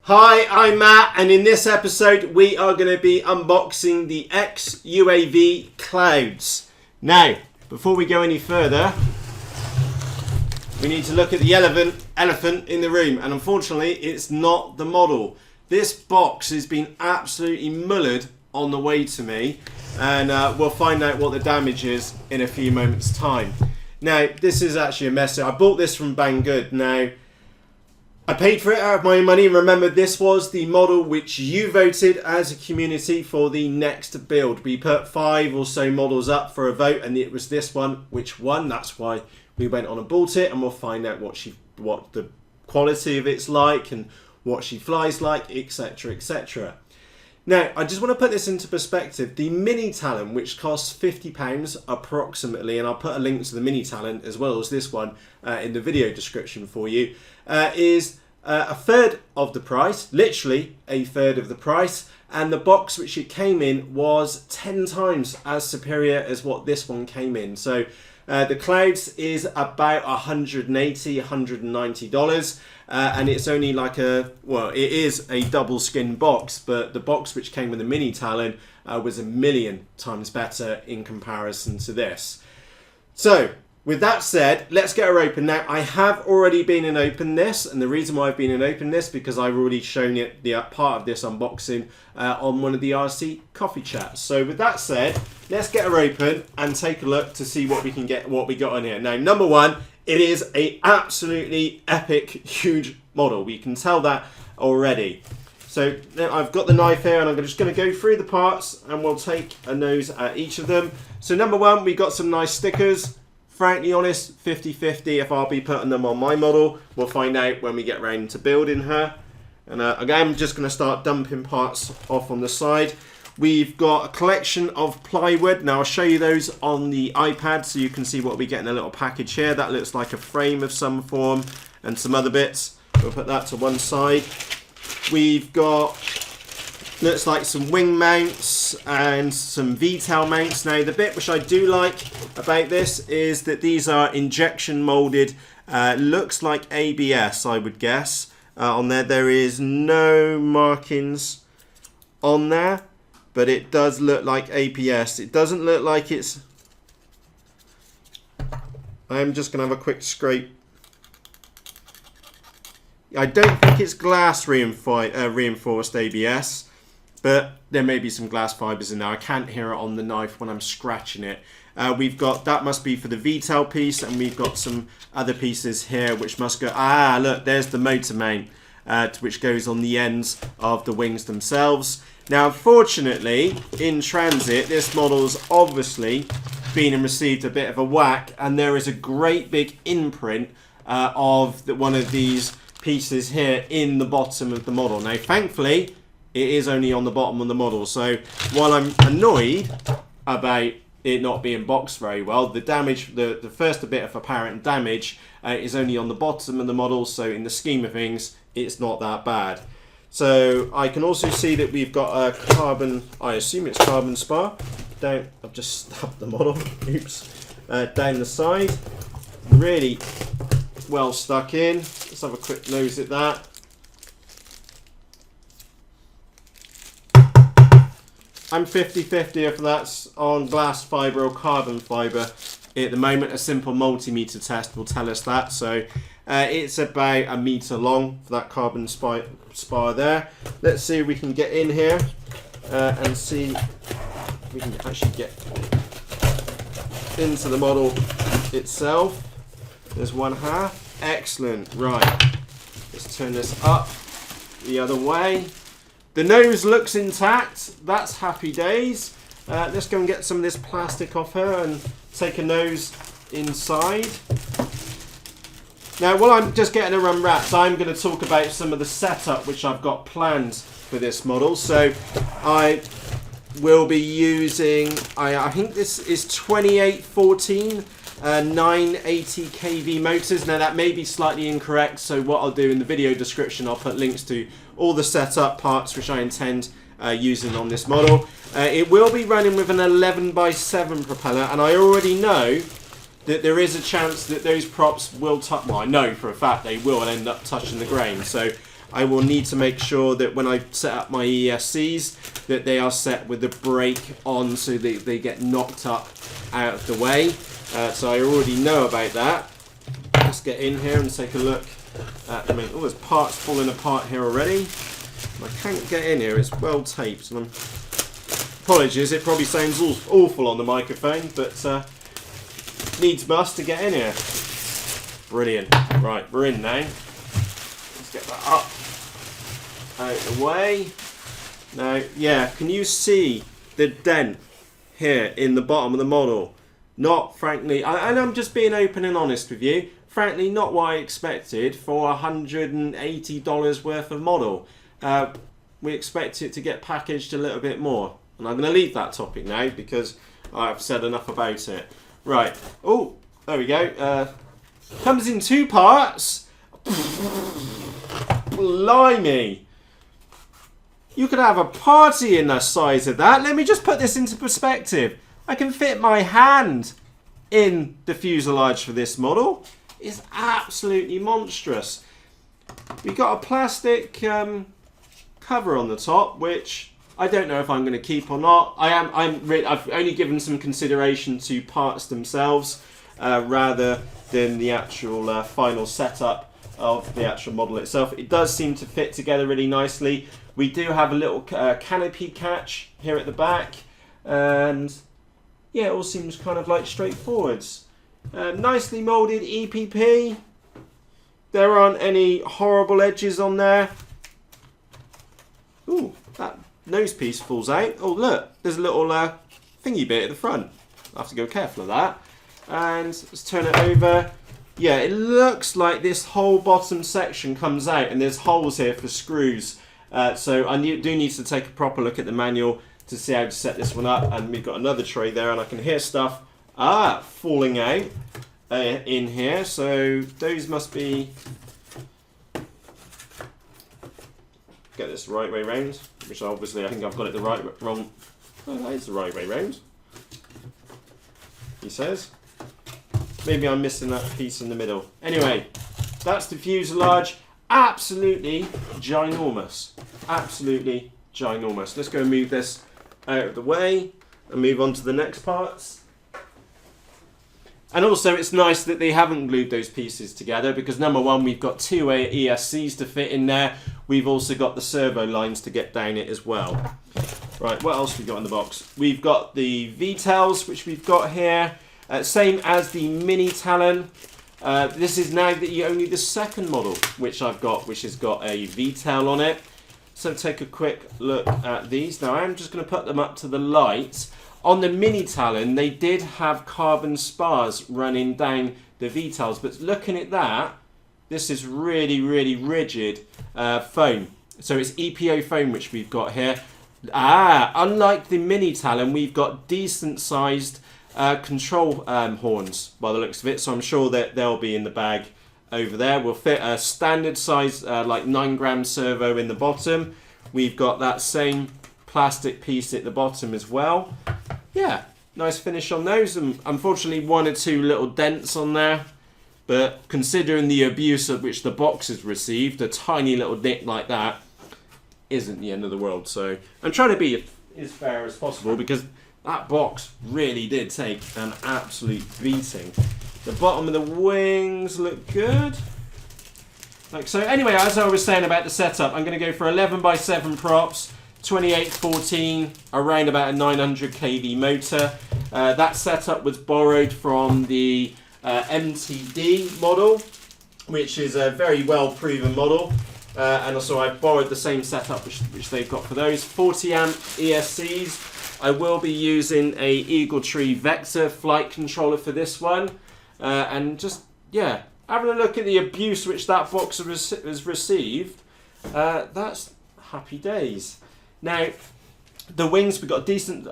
Hi, I'm Matt, and in this episode we are going to be unboxing the X-UAV Clouds. Now, before we go any further, we need to look at the elephant in the room, and unfortunately it's not the model. This box has been absolutely mullered on the way to me, and we'll find out what the damage is in a few moments' time. Now, this is actually a mess. I bought this from Banggood. Now, I paid for it out of my own money. Remember, this was the model which you voted as a community for the next build. We put 5 or so models up for a vote, and it was this one which won. That's why we went on and bought it, and we'll find out what the quality of it's like and what she flies like, etc, etc. Now, I just want to put this into perspective. The Mini Talon, which costs £50 approximately, and I'll put a link to the Mini Talon as well as this one in the video description for you, is a third of the price, literally a third of the price, and the box which it came in was 10 times as superior as what this one came in. So the Clouds is about $180, $190, and it's only like it is a double skin box, but the box which came with the Mini Talon was a million times better in comparison to this. So, with that said, let's get her open. Now, I have already been and opened this, and the reason why I've been and opened this because I've already shown it the part of this unboxing on one of the RC coffee chats. So with that said, let's get her open and take a look to see what we can get, what we got on here. Now, number one, it is a absolutely epic, huge model. We can tell that already. So now I've got the knife here, and I'm just going to go through the parts, and we'll take a nose at each of them. So number one, we got some nice stickers. Frankly honest, 50-50 if I'll be putting them on my model. We'll find out when we get round to building her. And again, I'm just going to start dumping parts off on the side. We've got a collection of plywood. Now I'll show you those on the iPad so you can see what we get in a little package here. That looks like a frame of some form and some other bits. We'll put that to one side. We've got, looks like some wing mounts and some V-tail mounts. Now the bit which I do like about this is that these are injection molded, looks like ABS I would guess. On there, there is no markings on there, but it does look like ABS. It doesn't look like it's... I'm just going to have a quick scrape. I don't think it's glass reinforced ABS. But there may be some glass fibers in there. I can't hear it on the knife when I'm scratching it. We've got, that must be for the V-tail piece, and we've got some other pieces here which must go, look, there's the motor mount, which goes on the ends of the wings themselves. Now, unfortunately, in transit, this model's obviously been and received a bit of a whack, and there is a great big imprint of one of these pieces here in the bottom of the model. Now, thankfully, it is only on the bottom of the model, so while I'm annoyed about it not being boxed very well, the damage, the first bit of apparent damage is only on the bottom of the model, so in the scheme of things, it's not that bad. So I can also see that we've got a carbon, I assume it's carbon spar, down, I've just stabbed the model, oops, down the side, really well stuck in. Let's have a quick nose at that. I'm 50-50 if that's on glass fibre or carbon fibre. At the moment, a simple multimeter test will tell us that. So it's about a metre long for that carbon spar there. Let's see if we can get in here and see if we can actually get into the model itself. There's one half. Excellent. Right. Let's turn this up the other way. The nose looks intact. That's happy days. Let's go and get some of this plastic off her and take a nose inside. Now, while I'm just getting her unwrapped, I'm going to talk about some of the setup which I've got planned for this model. So I will be using, I think this is 2814 980 kV motors. Now that may be slightly incorrect, so what I'll do in the video description, I'll put links to all the setup parts which I intend using on this model. It will be running with an 11x7 propeller, and I already know that there is a chance that those props will touch, well, I know for a fact they will end up touching the grain. So I will need to make sure that when I set up my ESCs that they are set with the brake on so they get knocked up out of the way. So I already know about that. Let's get in here and take a look at the main. Oh, there's parts falling apart here already. I can't get in here, it's well taped. And apologies, it probably sounds awful on the microphone, but needs must to get in here. Brilliant. Right, we're in now. Let's get that up, out of the way. Now, yeah, can you see the dent here in the bottom of the model? Not, frankly, and I'm just being open and honest with you, frankly, not what I expected for $180 worth of model. We expect it to get packaged a little bit more. And I'm going to leave that topic now because I've said enough about it. Right. Oh, there we go. Comes in 2 parts. Blimey. You could have a party in the size of that. Let me just put this into perspective. I can fit my hand in the fuselage for this model. It's absolutely monstrous. We've got a plastic cover on the top, which I don't know if I'm going to keep or not. I've only given some consideration to parts themselves rather than the actual final setup of the actual model itself. It does seem to fit together really nicely. We do have a little canopy catch here at the back, and yeah, it all seems kind of like straightforwards. Nicely moulded EPP. There aren't any horrible edges on there. Ooh, that nose piece falls out. Oh look, there's a little thingy bit at the front. I have to go careful of that. And let's turn it over. Yeah, it looks like this whole bottom section comes out and there's holes here for screws. So I do need to take a proper look at the manual to see how to set this one up. And we've got another tray there and I can hear stuff falling out in here. So those must be... Get this the right way round, which obviously I think I've got it the wrong. Oh, that is the right way round, he says. Maybe I'm missing that piece in the middle. Anyway, that's the fuselage. Absolutely ginormous. Absolutely ginormous. Let's go and move this out of the way and move on to the next parts. And also it's nice that they haven't glued those pieces together because number one, we've got 2 ESCs to fit in there. We've also got the servo lines to get down it as well. Right, what else we got in the box? We've got the V-tails, which we've got here. Same as the mini Talon. This is now only the second model which I've got, which has got a V-tail on it. So take a quick look at these. Now I'm just going to put them up to the light. On the mini Talon, they did have carbon spars running down the V-tails, but looking at that, this is really, really rigid foam. So it's EPO foam which we've got here. Unlike the mini Talon, we've got decent sized control horns by the looks of it, so I'm sure that they'll be in the bag over there. We'll fit a standard size like 9-gram servo in the bottom. We've got that same plastic piece at the bottom as well. Yeah, nice finish on those, and unfortunately 1 or 2 little dents on there, but considering the abuse of which the box has received, a tiny little dent like that isn't the end of the world. So I'm trying to be as fair as possible because that box really did take an absolute beating. The bottom of the wings look good. Like so. Anyway, as I was saying about the setup, I'm going to go for 11x7 props, 2814, around about a 900 kV motor. That setup was borrowed from the MTD model, which is a very well proven model. And also I borrowed the same setup which they've got for those. 40 amp ESCs. I will be using a Eagle Tree Vector flight controller for this one. And just, yeah, having a look at the abuse which that box has received, that's happy days. Now, the wings, we've got a decent,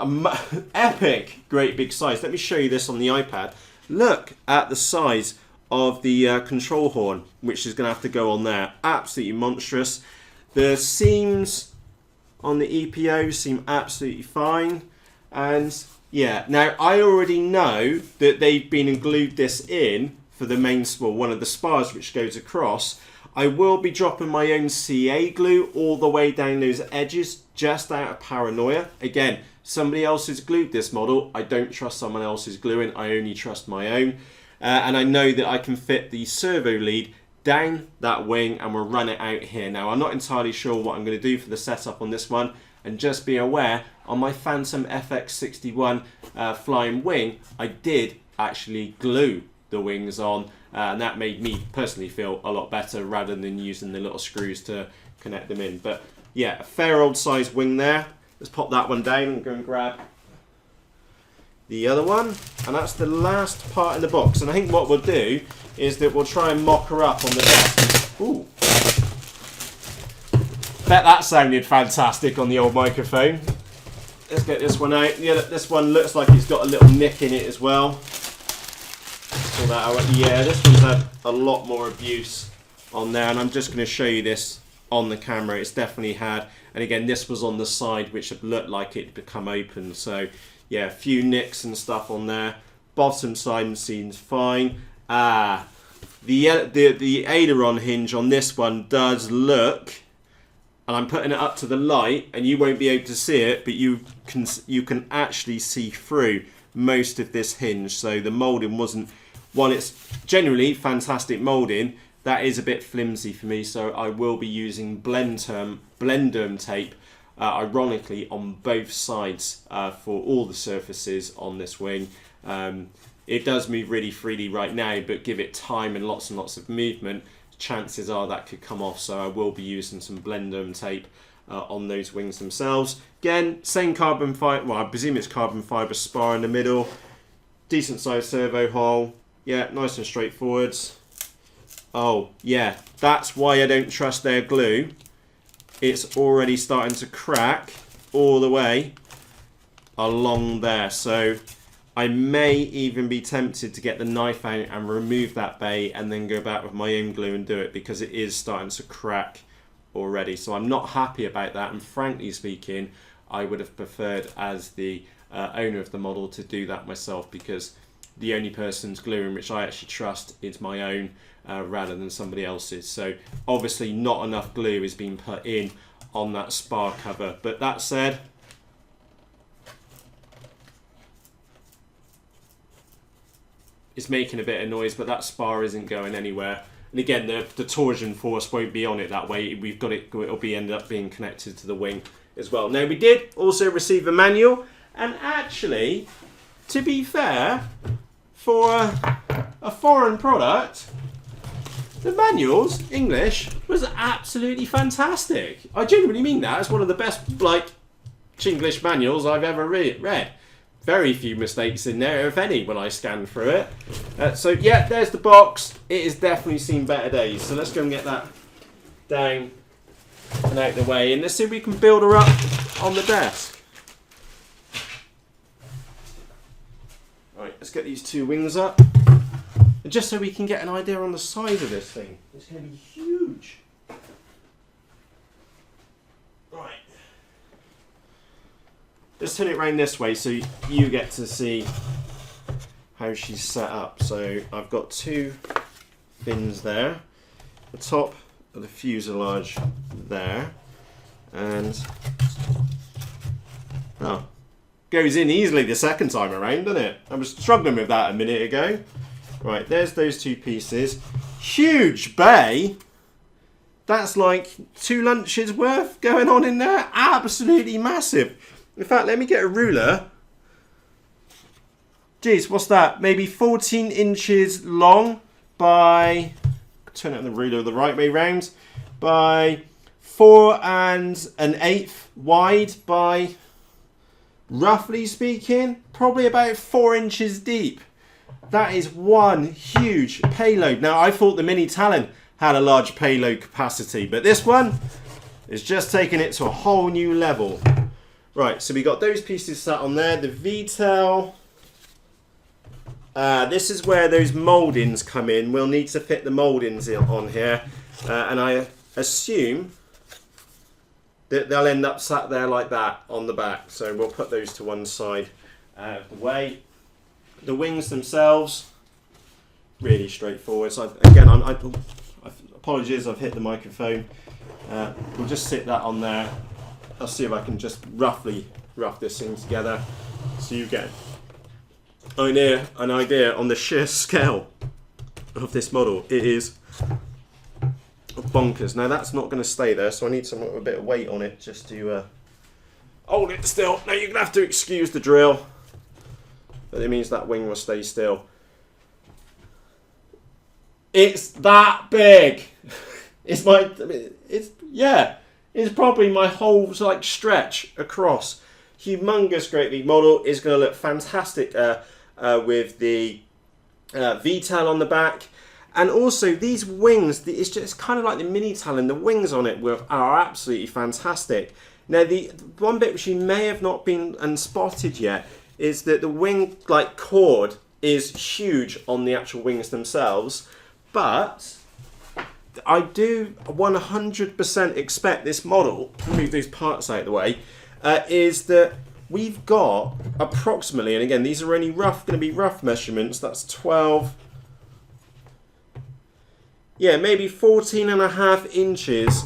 epic, great big size. Let me show you this on the iPad. Look at the size of the control horn, which is going to have to go on there. Absolutely monstrous. The seams on the EPO seem absolutely fine. And yeah, now I already know that they've been and glued this in for the main spar, one of the spars which goes across. I will be dropping my own CA glue all the way down those edges, just out of paranoia. Again, somebody else has glued this model. I don't trust someone else's gluing. I only trust my own. And I know that I can fit the servo lead down that wing and we'll run it out here. Now, I'm not entirely sure what I'm going to do for the setup on this one. And just be aware, on my Phantom FX61 flying wing, I did actually glue the wings on. And that made me personally feel a lot better rather than using the little screws to connect them in. But yeah, a fair old size wing there. Let's pop that one down and go and grab the other one. And that's the last part in the box. And I think what we'll do is that we'll try and mock her up on the desk. Ooh. Bet that sounded fantastic on the old microphone. Let's get this one out. Yeah, this one looks like it's got a little nick in it as well. Pull that out. Yeah, this one's had a lot more abuse on there, and I'm just going to show you this on the camera. It's definitely had, and again, this was on the side which looked like it had become open. So yeah, a few nicks and stuff on there. Bottom side seems fine. The aileron hinge on this one does look, and I'm putting it up to the light, and you won't be able to see it, but you can actually see through most of this hinge. So the moulding wasn't, while it's generally fantastic moulding, that is a bit flimsy for me. So I will be using Blenderm tape, ironically, on both sides for all the surfaces on this wing. It does move really freely right now, but give it time and lots of movement, chances are that could come off. So I will be using some Blenderm tape on those wings themselves. Again, same carbon fibre, well, I presume it's carbon fibre spar in the middle. Decent sized servo hole. Yeah, nice and straightforward. Oh, yeah, that's why I don't trust their glue. It's already starting to crack all the way along there. So I may even be tempted to get the knife out and remove that bay and then go back with my own glue and do it, because it is starting to crack already. So I'm not happy about that, and frankly speaking, I would have preferred, as the owner of the model, to do that myself, because the only person's gluing which I actually trust is my own rather than somebody else's. So obviously not enough glue is being put in on that spar cover. But that said, it's making a bit of noise, but that spar isn't going anywhere. And again, the torsion force won't be on it that way. We've got it, it'll be end up being connected to the wing as well. Now, we did also receive a manual, and actually, to be fair, for a foreign product, the manual's English was absolutely fantastic. I genuinely mean that. It's one of the best, like, Chinglish manuals I've ever read. Very few mistakes in there, if any, when I scanned through it. So yeah, there's the box. It has definitely seen better days. So let's go and get that down and out the way, and let's see if we can build her up on the desk. Right, let's get these two wings up. And just so we can get an idea on the size of this thing. It's going to be huge. Right. Let's turn it around this way so you get to see how she's set up. So I've got two fins there. The top of the fuselage there. And oh, goes in easily the second time around, doesn't it? I was struggling with that a minute ago. Right, there's those two pieces. Huge bay. That's like 2 lunches worth going on in there. Absolutely massive. In fact, let me get a ruler. Geez, what's that? Maybe 14 inches long by, turn it on the ruler the right way round, by 4 1/8 wide by, roughly speaking, probably about 4 inches deep. That is one huge payload. Now, I thought the Mini Talon had a large payload capacity, but this one is just taking it to a whole new level. Right, so we got those pieces sat on there. The V-tail. This is where those mouldings come in. We'll need to fit the mouldings on here. And I assume that they'll end up sat there like that on the back. So we'll put those to one side out of the way. The wings themselves, really straightforward. So again, I Apologies, I've hit the microphone. We'll just sit that on there. I'll see if I can just roughly rough this thing together so you get an idea on the sheer scale of this model. It is bonkers. Now that's not going to stay there, so I need a bit of weight on it just to hold it still. Now you're going to have to excuse the drill, but it means that wing will stay still. It's that big. It's probably my whole like stretch across. Humongous, great big model. Is going to look fantastic with the V-tail on the back, and also these wings. It's just kind of like the mini Talon. The wings on it are absolutely fantastic. Now the one bit which you may have not been unspotted yet is that the wing like cord is huge on the actual wings themselves, but I do 100% expect this model, move these parts out of the way, is that we've got approximately, and again these are only going to be rough measurements, that's 12, maybe 14.5 inches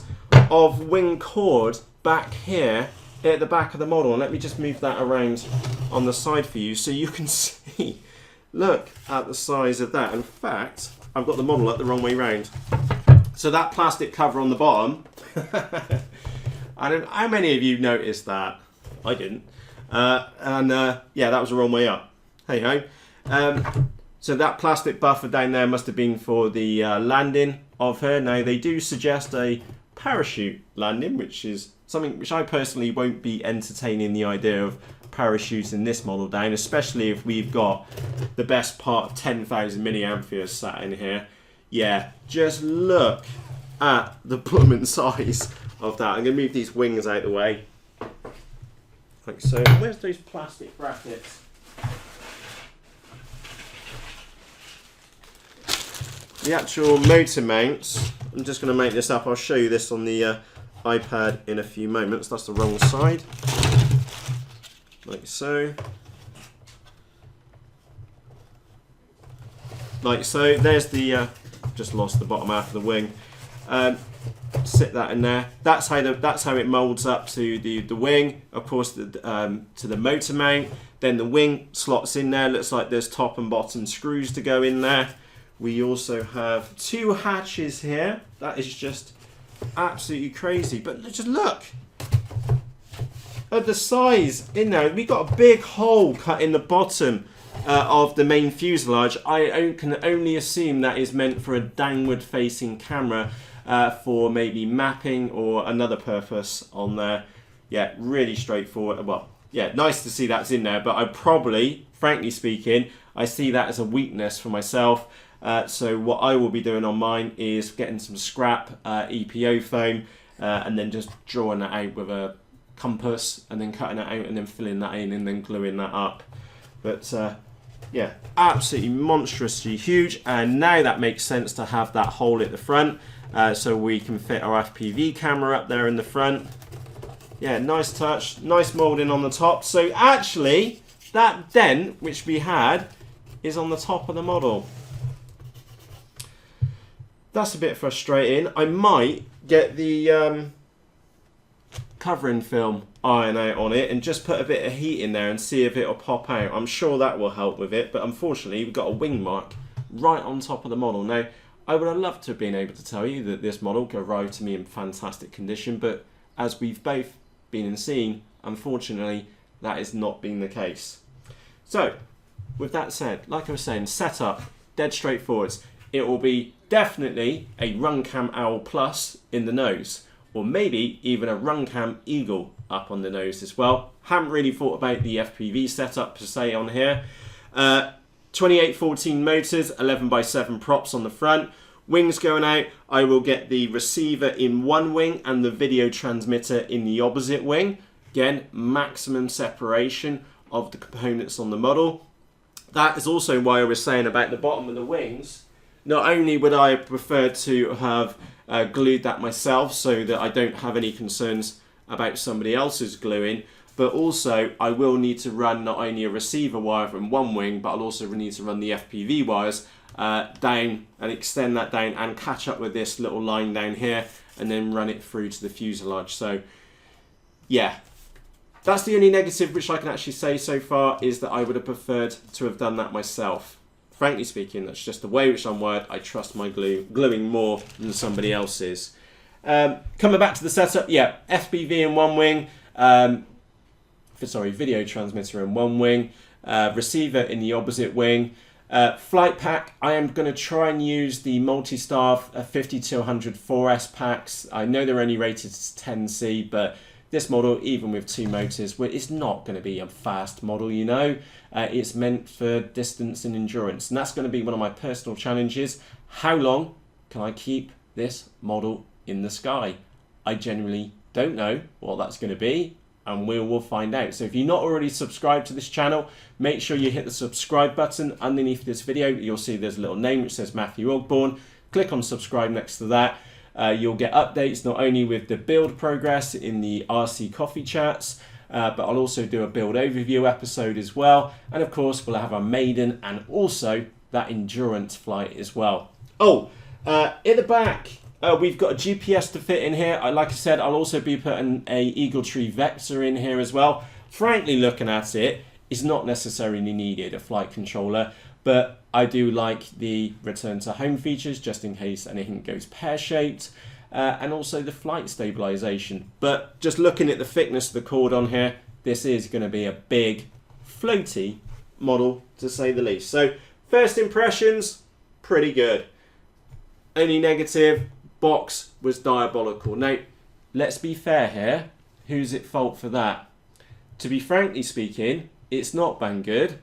of wing cord back here at the back of the model. And let me just move that around on the side for you so you can see, look at the size of that. In fact, I've got the model up the wrong way round. So that plastic cover on the bottom, I don't know how many of you noticed that. I didn't. That was the wrong way up. Hey ho. So that plastic buffer down there must have been for the landing of her. Now they do suggest a parachute landing, which is something which I personally won't be entertaining the idea of parachuting this model down, especially if we've got the best part of 10,000 milliamperes sat in here. Yeah, just look at the blooming size of that. I'm going to move these wings out of the way. Like so. Where's those plastic brackets? The actual motor mounts, I'm just going to make this up. I'll show you this on the iPad in a few moments. That's the wrong side. Like so. Like so. There's the, just lost the bottom half of the wing. Sit that in there. That's how it molds up to the wing. Of course, to the motor mount. Then the wing slots in there. Looks like there's top and bottom screws to go in there. We also have 2 hatches here. That is just absolutely crazy. But just look at the size in there. We got a big hole cut in the bottom of the main fuselage. I can only assume that is meant for a downward facing camera for maybe mapping or another purpose on there. Yeah, really straightforward. Well, yeah, nice to see that's in there, but I probably, frankly speaking, I see that as a weakness for myself. So what I will be doing on mine is getting some scrap EPO foam and then just drawing that out with a compass and then cutting it out and then filling that in and then gluing that up. But yeah, absolutely monstrously huge, and now that makes sense to have that hole at the front so we can fit our FPV camera up there in the front. Yeah, nice touch, nice moulding on the top. So actually that dent which we had is on the top of the model. That's a bit frustrating. I might get the covering film iron out on it and just put a bit of heat in there and see if it'll pop out. I'm sure that will help with it, but unfortunately we've got a wing mark right on top of the model. Now, I would have loved to have been able to tell you that this model arrived to me in fantastic condition, but as we've both been and seen, unfortunately, that has not been the case. So, with that said, like I was saying, setup, dead straightforward. It will be definitely a Runcam Owl Plus in the nose, or maybe even a Runcam Eagle up on the nose as well. Haven't really thought about the FPV setup per se on here. 2814 motors, 11x7 props on the front. Wings going out, I will get the receiver in one wing and the video transmitter in the opposite wing. Again, maximum separation of the components on the model. That is also why I was saying about the bottom of the wings. Not only would I prefer to have glued that myself so that I don't have any concerns about somebody else's gluing, but also I will need to run not only a receiver wire from one wing, but I'll also need to run the FPV wires down and extend that down and catch up with this little line down here and then run it through to the fuselage. So yeah, that's the only negative which I can actually say so far, is that I would have preferred to have done that myself. Frankly speaking, that's just the way which I'm wired. I trust my gluing more than somebody else's. Coming back to the setup, yeah, FPV in one wing, video transmitter in one wing, receiver in the opposite wing. Flight pack, I am going to try and use the multi-staff 5200 4S packs. I know they're only rated as 10C, but this model, even with 2 motors, it's not going to be a fast model, you know. It's meant for distance and endurance, and that's going to be one of my personal challenges. How long can I keep this model in the sky? I genuinely don't know what that's going to be, and we will find out. So if you're not already subscribed to this channel, make sure you hit the subscribe button underneath this video. You'll see there's a little name which says Matthew Ogborn. Click on subscribe next to that. You'll get updates not only with the build progress in the RC coffee chats, but I'll also do a build overview episode as well. And of course, we'll have our maiden and also that endurance flight as well. Oh, at the back, we've got a GPS to fit in here. Like I said, I'll also be putting a Eagle Tree Vector in here as well. Frankly, looking at it, it's not necessarily needed, a flight controller, but I do like the return to home features just in case anything goes pear-shaped, and also the flight stabilization. But just looking at the thickness of the cord on here, this is going to be a big, floaty model to say the least. So first impressions, pretty good. Only negative, box was diabolical. Now, let's be fair here. Who's at fault for that? To be frankly speaking, it's not Banggood.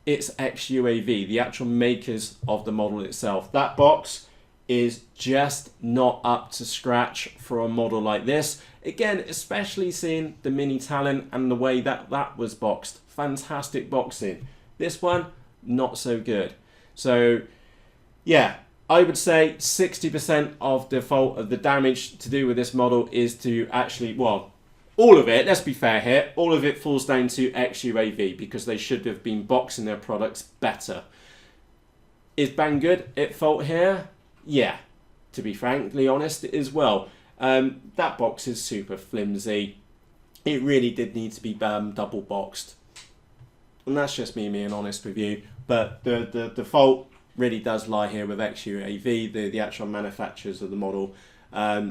It's XUAV, the actual makers of the model itself. That box is just not up to scratch for a model like this. Again, especially seeing the Mini Talon and the way that that was boxed. Fantastic boxing. This one, not so good. So, yeah, I would say 60% of the fault of the damage to do with this model is to actually, well, all of it, let's be fair here, all of it falls down to XUAV because they should have been boxing their products better. Is Banggood at fault here? Yeah, to be frankly honest as well. That box is super flimsy. It really did need to be double boxed. And that's just me being honest with you. But the fault really does lie here with XUAV, the actual manufacturers of the model.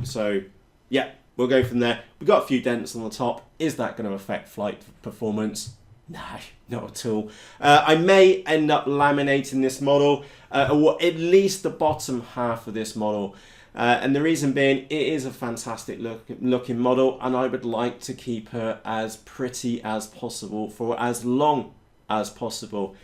So, yeah. We'll go from there. We've got a few dents on the top. Is that going to affect flight performance? No, not at all. I may end up laminating this model, or at least the bottom half of this model. And the reason being, it is a fantastic looking model, and I would like to keep her as pretty as possible for as long as possible.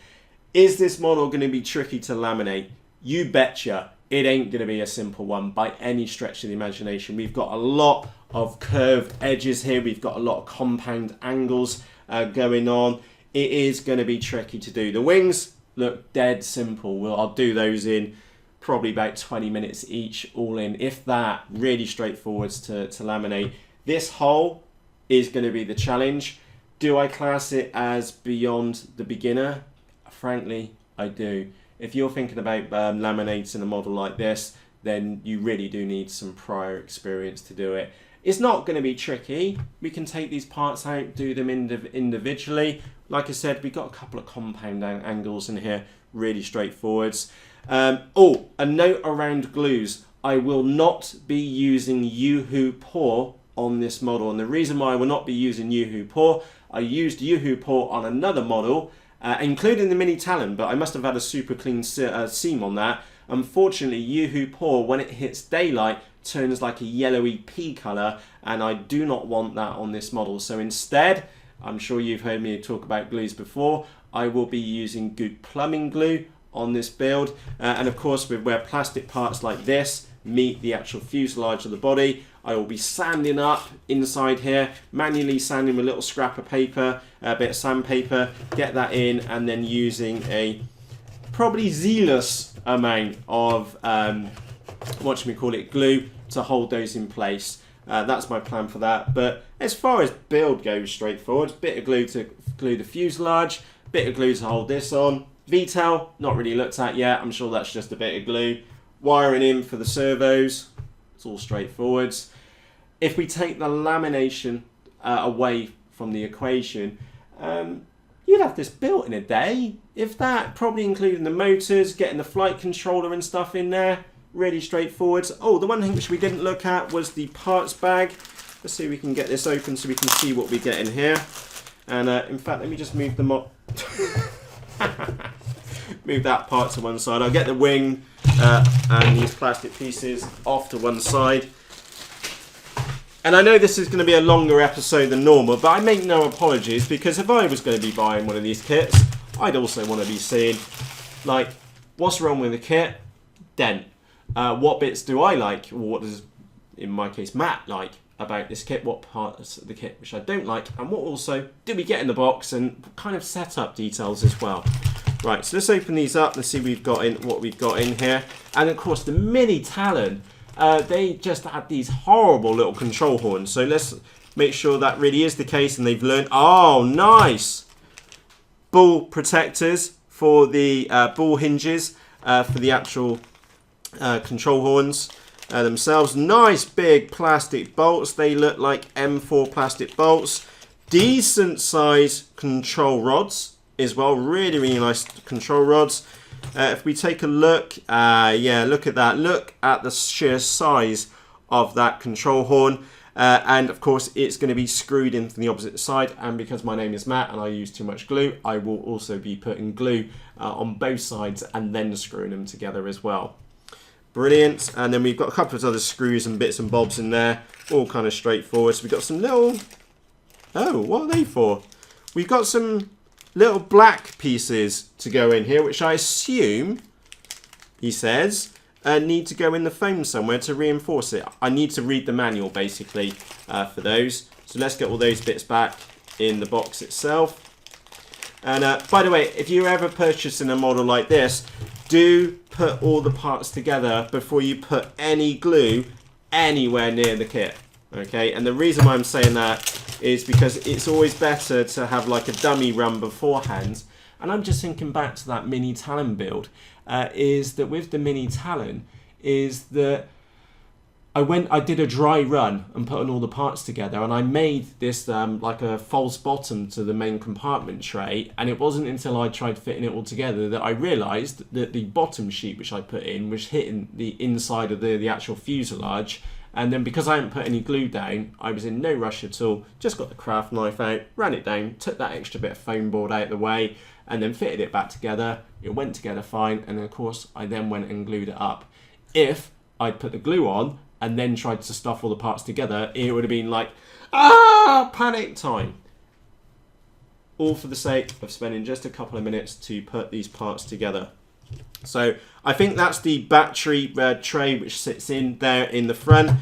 Is this model going to be tricky to laminate? You betcha. It ain't going to be a simple one by any stretch of the imagination. We've got a lot of curved edges here. We've got a lot of compound angles going on. It is going to be tricky to do. The wings look dead simple. I'll do those in probably about 20 minutes each, all in. If that, really straightforward to laminate. This hole is going to be the challenge. Do I class it as beyond the beginner? Frankly, I do. If you're thinking about laminating a model like this, then you really do need some prior experience to do it. It's not going to be tricky. We can take these parts out, do them individually. Like I said, we've got a couple of compound angles in here, really straightforwards. Oh, a note around glues. I will not be using Yoo-Hoo Pour on this model. And the reason why I will not be using Yoo-Hoo Pour, I used Yoo-Hoo Pour on another model, including the Mini Talon, but I must have had a super clean seam on that. Unfortunately, Yoo-Hoo Pour, when it hits daylight, turns like a yellowy pea colour, and I do not want that on this model. So instead, I'm sure you've heard me talk about glues before, I will be using good plumbing glue on this build. And of course, with where plastic parts like this meet the actual fuselage of the body, I will be sanding up inside here, manually sanding with a little scrap of paper, a bit of sandpaper, get that in, and then using a probably zealous amount of glue to hold those in place. That's my plan for that. But as far as build goes, straightforward. Bit of glue to glue the fuselage, bit of glue to hold this on. V-tail, not really looked at yet. I'm sure that's just a bit of glue. Wiring in for the servos, it's all straightforward. If we take the lamination away from the equation, you'd have this built in a day. If that, probably including the motors, getting the flight controller and stuff in there. Really straightforward. Oh, the one thing which we didn't look at was the parts bag. Let's see if we can get this open so we can see what we get in here. And in fact, let me just move them up. Move that part to one side. I'll get the wing and these plastic pieces off to one side. And I know this is going to be a longer episode than normal, but I make no apologies, because if I was going to be buying one of these kits, I'd also want to be seeing, like, what's wrong with the kit? Dent. What bits do I like, or what does, in my case, Matt like about this kit? What parts of the kit which I don't like, and what also do we get in the box, and kind of setup details as well. Right, so let's open these up and see what we've got in here. And of course, the mini Talon, they just had these horrible little control horns. So let's make sure that really is the case, and they've learned. Oh, nice! Ball protectors for the ball hinges for the actual control horns themselves. Nice big plastic bolts. They look like M4 plastic bolts. Decent size control rods as well. Really nice control rods. If we take a look, yeah, look at that. Look at the sheer size of that control horn. And of course, it's going to be screwed in from the opposite side. And because my name is Matt and I use too much glue, I will also be putting glue on both sides and then screwing them together as well. Brilliant. And then we've got a couple of other screws and bits and bobs in there, all kind of straightforward. So we've got some little, oh, what are they for? We've got some little black pieces to go in here, which I assume, he says, need to go in the foam somewhere to reinforce it. I need to read the manual basically for those. So let's get all those bits back in the box itself. And by the way, if you're ever purchasing a model like this, do put all the parts together before you put any glue anywhere near the kit. Okay, and the reason why I'm saying that is because it's always better to have like a dummy run beforehand. And I'm just thinking back to that mini Talon build, is that with the mini Talon, is that I did a dry run and put all the parts together, and I made this like a false bottom to the main compartment tray, and it wasn't until I tried fitting it all together that I realised that the bottom sheet which I put in was hitting the inside of the actual fuselage. And then because I hadn't put any glue down, I was in no rush at all, just got the craft knife out, ran it down, took that extra bit of foam board out of the way, and then fitted it back together. It went together fine, and of course I then went and glued it up. If I'd put the glue on and then tried to stuff all the parts together, it would have been like, panic time. All for the sake of spending just a couple of minutes to put these parts together. So I think that's the battery tray which sits in there in the front.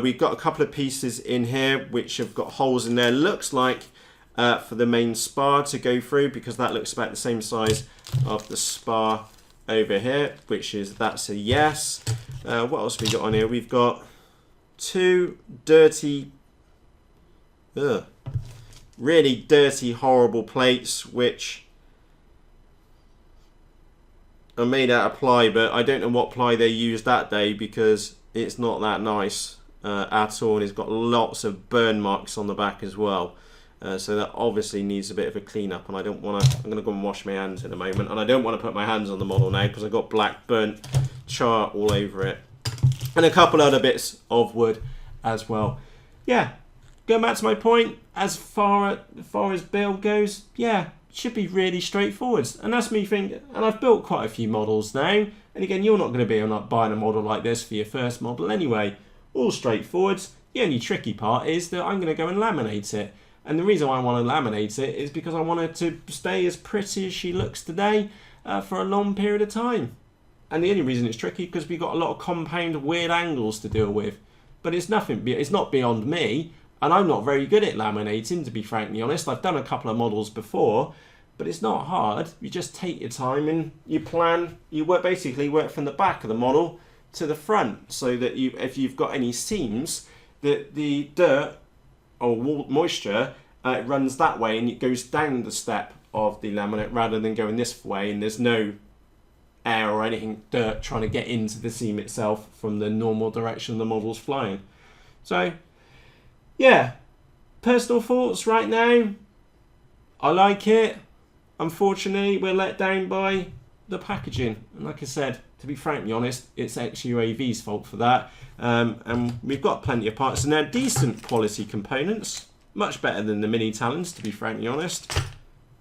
We've got a couple of pieces in here which have got holes in there. Looks like for the main spar to go through, because that looks about the same size of the spar over here, which is, that's a yes. What else have we got on here? We've got two dirty, really dirty, horrible plates which are made out of ply, but I don't know what ply they used that day, because it's not that nice at all, and it's got lots of burn marks on the back as well. So that obviously needs a bit of a clean up, and I don't want to. I'm going to go and wash my hands in a moment, and I don't want to put my hands on the model now because I've got black burnt char all over it, and a couple other bits of wood as well. Yeah, going back to my point, as far as build goes, yeah, should be really straightforward, and that's me thinking. And I've built quite a few models now, and again, you're not going to be buying a model like this for your first model anyway. All straightforward. The only tricky part is that I'm going to go and laminate it. And the reason why I want to laminate it is because I want it to stay as pretty as she looks today for a long period of time. And the only reason it's tricky because we've got a lot of compound weird angles to deal with. But it's not beyond me, and I'm not very good at laminating, to be frankly honest. I've done a couple of models before, but it's not hard. You just take your time and you plan. You basically work from the back of the model to the front, so that if you've got any seams, that the dirt or moisture, it runs that way and it goes down the step of the laminate rather than going this way, and there's no air or anything, dirt trying to get into the seam itself from the normal direction the model's flying. So yeah, personal thoughts right now, I like it. Unfortunately, we're let down by the packaging, and like I said, to be frankly honest, it's XUAV's fault for that. And we've got plenty of parts, and they're decent quality components, much better than the mini Talons, to be frankly honest.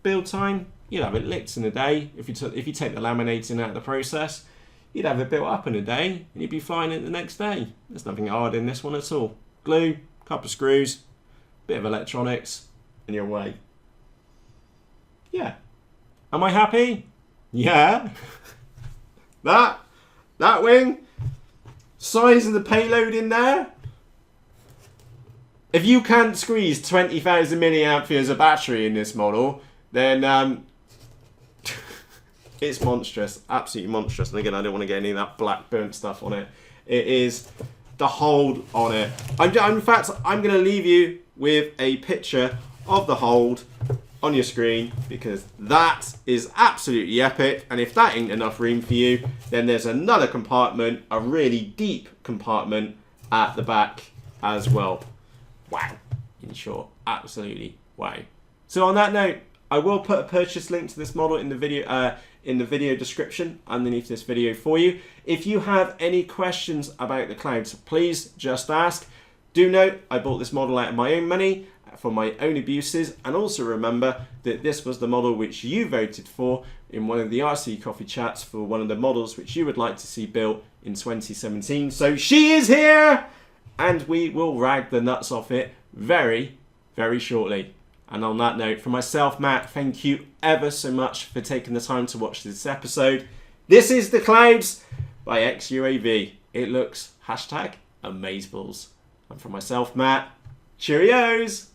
Build time, you'd have it licked in a day. If you take the laminating out of the process, you'd have it built up in a day, and you'd be flying it the next day. There's nothing hard in this one at all. Glue, couple of screws, bit of electronics, and you're away. Yeah. Am I happy? Yeah. That wing, size of the payload in there. If you can't squeeze 20,000 milliamperes of battery in this model, then it's monstrous, absolutely monstrous. And again, I don't want to get any of that black burnt stuff on it. It is the hold on it. In fact, I'm going to leave you with a picture of the hold on your screen, because that is absolutely epic. And if that ain't enough room for you, then there's another compartment, a really deep compartment at the back as well. Wow. In short, absolutely wow. So on that note, I will put a purchase link to this model in the video description underneath this video for you. If you have any questions about the Clouds, please just ask. Do note, I bought this model out of my own money for my own abuses, and also remember that this was the model which you voted for in one of the RC Coffee Chats for one of the models which you would like to see built in 2017. So she is here, and we will rag the nuts off it very, very shortly. And on that note, from myself, Matt, thank you ever so much for taking the time to watch this episode. This is The Clouds by XUAV. It looks #amazeballs. And from myself, Matt, cheerios!